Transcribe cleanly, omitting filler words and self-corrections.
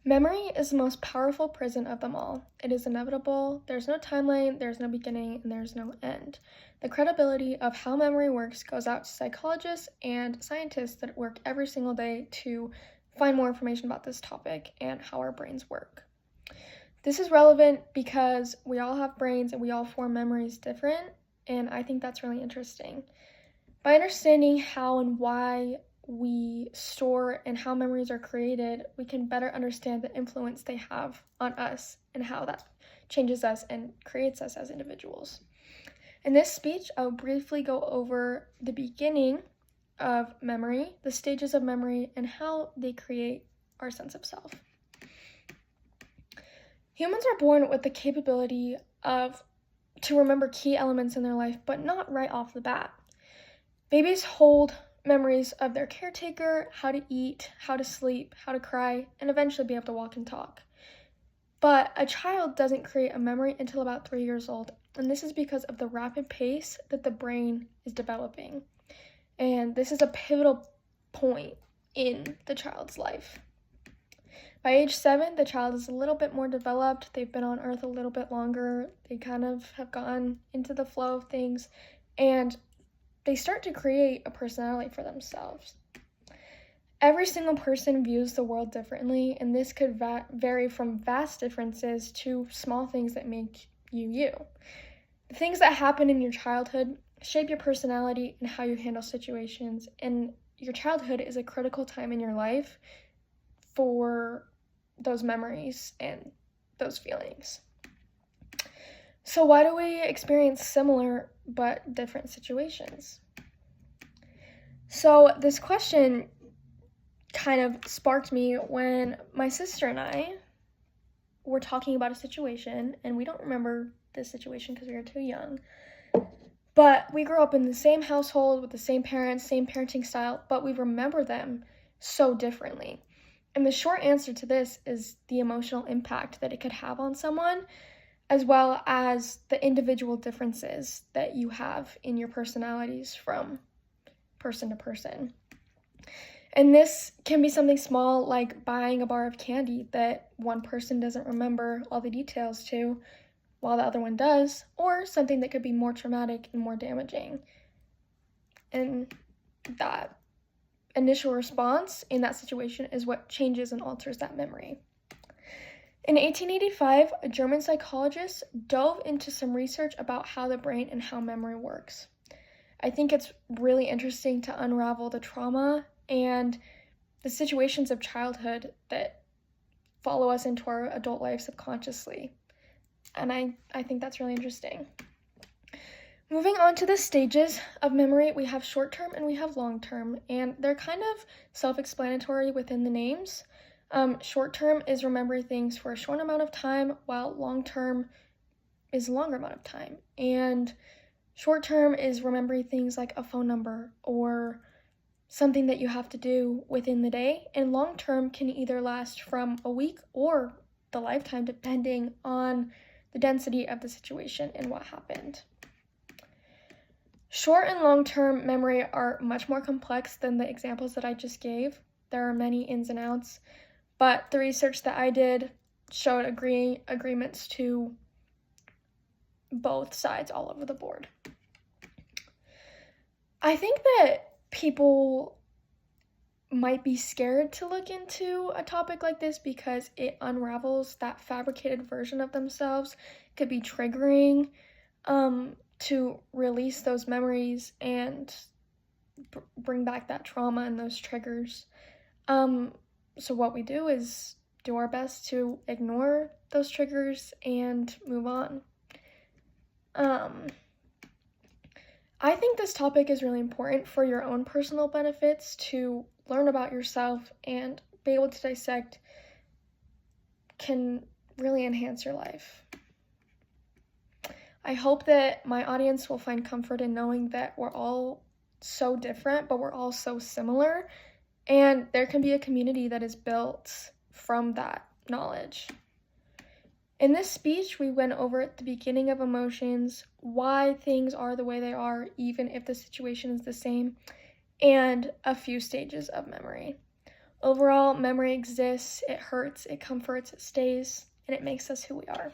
Memory is the most powerful prison of them all. It is inevitable, there's no timeline, there's no beginning, and there's no end. The credibility of how memory works goes out to psychologists and scientists that work every single day to find more information about this topic and how our brains work. This is relevant because we all have brains and we all form memories different, and I think that's really interesting. By understanding how and why we store and how memories are created, we can better understand the influence they have on us and how that changes us and creates us as individuals. In this speech, I'll briefly go over the beginning of memory, the stages of memory, and how they create our sense of self. Humans are born with the capability to remember key elements in their life, but not right off the bat. Babies hold memories of their caretaker, how to eat, how to sleep, how to cry, and eventually be able to walk and talk. But a child doesn't create a memory until about 3 years old, and this is because of the rapid pace that the brain is developing. And this is a pivotal point in the child's life. By age 7, the child is a little bit more developed. They've been on Earth a little bit longer. They kind of have gone into the flow of things, and they start to create a personality for themselves. Every single person views the world differently, and this could vary from vast differences to small things that make you you. The things that happen in your childhood shape your personality and how you handle situations, and your childhood is a critical time in your life for those memories and those feelings. So why do we experience similar but different situations? So this question kind of sparked me when my sister and I were talking about a situation, and we don't remember this situation because we were too young, but we grew up in the same household with the same parents, same parenting style, but we remember them so differently. And the short answer to this is the emotional impact that it could have on someone, as well as the individual differences that you have in your personalities from person to person. And this can be something small like buying a bar of candy that one person doesn't remember all the details to, while the other one does, or something that could be more traumatic and more damaging. And that initial response in that situation is what changes and alters that memory. In 1885, a German psychologist dove into some research about how the brain and how memory works. I think it's really interesting to unravel the trauma and the situations of childhood that follow us into our adult life subconsciously. And I think that's really interesting. Moving on to the stages of memory, we have short-term and we have long-term, and they're kind of self-explanatory within the names. Short-term is remembering things for a short amount of time, while long-term is a longer amount of time. And short-term is remembering things like a phone number or something that you have to do within the day, and long-term can either last from a week or the lifetime, depending on the density of the situation and what happened. Short and long-term memory are much more complex than the examples that I just gave. There are many ins and outs, but the research that I did showed agreements to both sides all over the board. I think that people might be scared to look into a topic like this because it unravels that fabricated version of themselves. It could be triggering to release those memories and bring back that trauma and those triggers. So what we do is do our best to ignore those triggers and move on. I think this topic is really important for your own personal benefits, to learn about yourself and be able to dissect can really enhance your life. I hope that my audience will find comfort in knowing that we're all so different, but we're all so similar, and there can be a community that is built from that knowledge. In this speech, we went over the beginning of emotions, why things are the way they are, even if the situation is the same, and a few stages of memory. Overall, memory exists, it hurts, it comforts, it stays, and it makes us who we are.